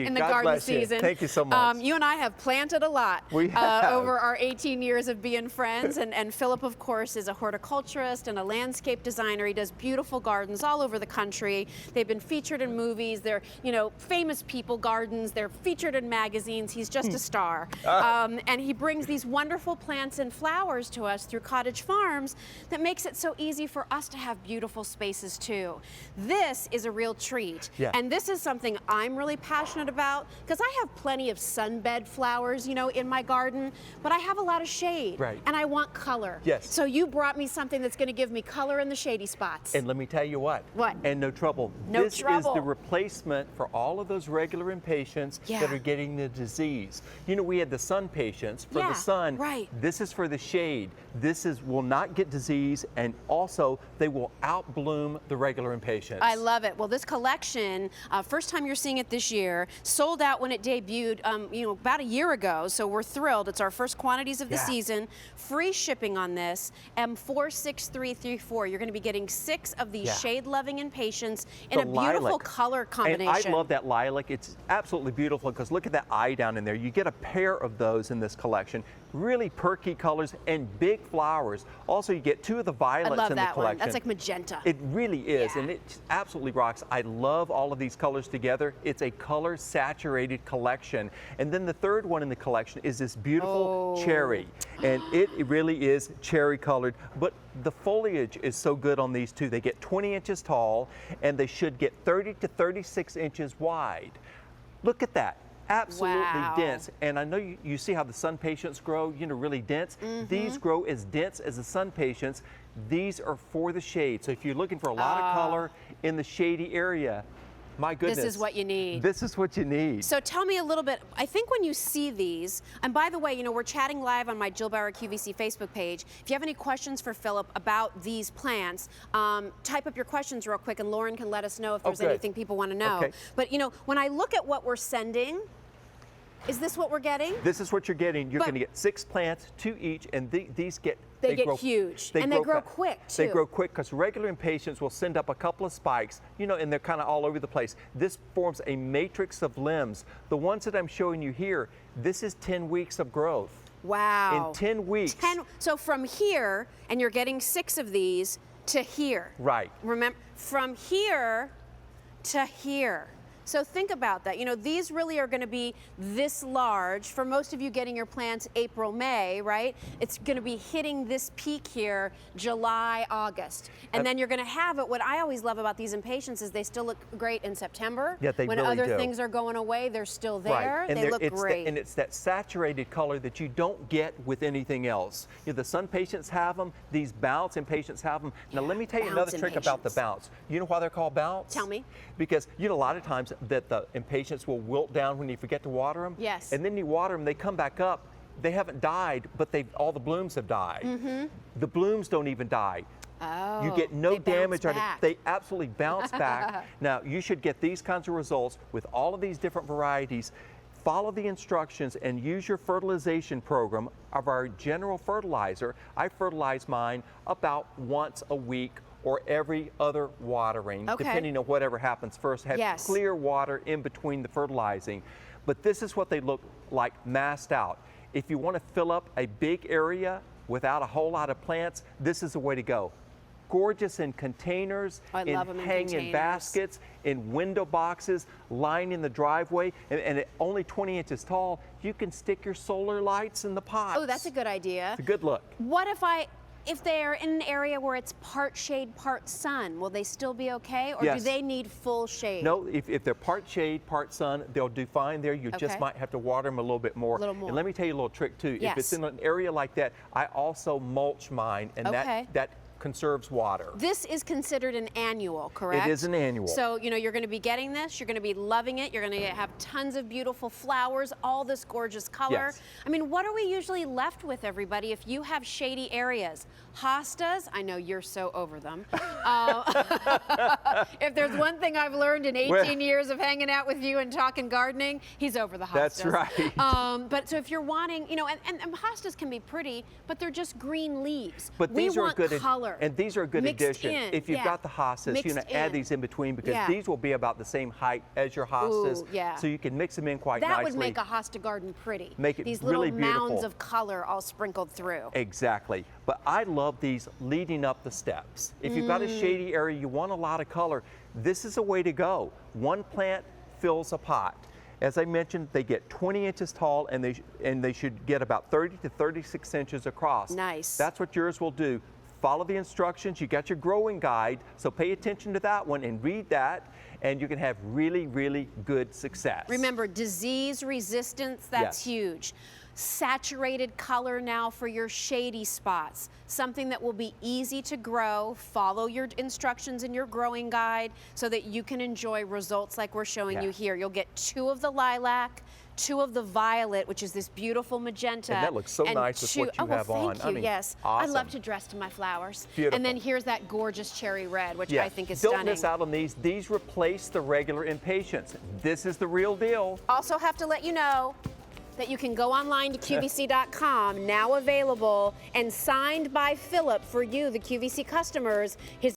you. in the God garden bless you. season. Thank you so much. You and I have planted a lot over our 18 years of being friends, and Philip, of course, is a horticulturist and a landscape designer. He does beautiful gardens all over the country. They've been featured in movies. They're, you know, famous people gardens. They're featured in magazines. He's just a star. And he brings these wonderful plants and flowers to us through Cottage Farms that makes it so easy for us to have beautiful spaces too. This is a real treat. Yeah. And this is something I'm really passionate about because I have plenty of sunbed flowers, you know, in my garden, but I have a lot of shade. Right. And I want color. Yes. So you brought me something that's going to give me color in the shady spots. And let me tell you what. What? And no trouble. No this trouble. is the replacement for all of those regular impatiens that are getting the disease. You know, we had the sun patients for the sun. Right. This is for the shade. This will not get disease, and also they will outbloom the regular impatiens. I love it. Well, this collection, first time you're seeing it this year, sold out when it debuted, you know, about a year ago. So we're thrilled. It's our first quantities of the season. Free shipping on this. M46334. You're going to be getting 6 of these shade-loving impatiens in a beautiful lilac color combination. And I love that lilac. It's absolutely beautiful because look at that eye down in there. You get a pair of those in this collection. Really perky colors and big flowers. Also, you get 2 of the violets in the collection. One. That's like magenta. It really is, and it absolutely rocks. I love all of these colors together. It's a color-saturated collection. And then the third one in the collection is this beautiful cherry, and it really is cherry-colored. But the foliage is so good on these 2. They get 20 inches tall, and they should get 30 to 36 inches wide. Look at that. Absolutely dense. And I know you see how the sun patients grow, you know, really dense. These grow as dense as the sun patients. These are for the shade. So if you're looking for a lot of color in the shady area, my goodness. This is what you need. This is what you need. So tell me a little bit, I think when you see these, and by the way, you know, we're chatting live on my Jill Bauer QVC Facebook page. If you have any questions for Philip about these plants, type up your questions real quick and Lauren can let us know if there's anything people want to know. But you know, when I look at what we're sending, is this what we're getting? This is what you're getting. You're going to get 6 plants, 2 each, and these get they get huge, and they grow quick too. They grow quick because regular impatiens will send up a couple of spikes, you know, and they're kind of all over the place. This forms a matrix of limbs. The ones that I'm showing you here, this is 10 weeks of growth. Wow. In 10 weeks. So from here, and you're getting 6 of these, to here. Right. Remember, from here to here. So think about that. You know, these really are going to be this large. For most of you getting your plants April, May, right? It's going to be hitting this peak here July, August. And then you're going to have it. What I always love about these impatiens is they still look great in September. Yeah, they when really other things are going away, they're still there. Right. And they look great. And it's that saturated color that you don't get with anything else. You know, the sun patients have them. These bounce impatiens have them. Now, let me tell you another trick about the bounce. You know why they're called bounce? Tell me. Because, you know, a lot of times that the impatiens will wilt down when you forget to water them. Yes. And then you water them, they come back up. They haven't died, but all the blooms have died. The blooms don't even die. Oh, you get no damage on it. back. They absolutely bounce back. Now, you should get these kinds of results with all of these different varieties. Follow the instructions and use your fertilization program of our general fertilizer. I fertilize mine about once a week or every other watering, depending on whatever happens first. Have clear water in between the fertilizing. But this is what they look like massed out. If you want to fill up a big area without a whole lot of plants, this is the way to go. Gorgeous in containers, in hanging baskets, in window boxes, lining the driveway, and at only 20 inches tall, you can stick your solar lights in the pots. Oh, that's a good idea. It's a good look. What if they're in an area where it's part shade, part sun, will they still be okay? Or do they need full shade? No, if they're part shade, part sun, they'll do fine there. You just might have to water them a little bit more. And let me tell you a little trick too. If it's in an area like that, I also mulch mine, and that conserves water. This is considered an annual, correct? It is an annual. So, you know, you're going to be getting this, you're going to be loving it, you're going to have tons of beautiful flowers, all this gorgeous color. I mean, what are we usually left with, everybody, if you have shady areas? Hostas, I know you're so over them. If there's one thing I've learned in 18 years of hanging out with you and talking gardening, he's over the hostas. That's right. But so if you're wanting, you know, and hostas can be pretty, but they're just green leaves. But these we are want good color. color. And these are a good mixed addition. in, If you've got the hostas, you know, add these in between because these will be about the same height as your hostas. Ooh, yeah. So you can mix them in quite that nicely. would make a hosta garden pretty. Make it these really little mounds beautiful. of color all sprinkled through. Exactly. But I love these leading up the steps. If you've got a shady area, you want a lot of color, this is a way to go. One plant fills a pot. As I mentioned, they get 20 inches tall and they should get about 30 to 36 inches across. Nice. That's what yours will do. Follow the instructions. You got your growing guide, so pay attention to that one and read that, and you can have really, really good success. Remember, disease resistance, that's Yes. huge. Saturated color now for your shady spots. Something that will be easy to grow. Follow your instructions in your growing guide so that you can enjoy results like we're showing you here. You'll get 2 of the lilac, 2 of the violet, which is this beautiful magenta. And that looks so nice with what you have on. Thank you, I mean, yes. awesome. I love to dress to my flowers. Beautiful. And then here's that gorgeous cherry red, which Yes. I think is Don't stunning. miss out on these. These replace the regular Impatiens. This is the real deal. Also have to let you know that you can go online to QVC.com, now available, and signed by Philip for you, the QVC customers. His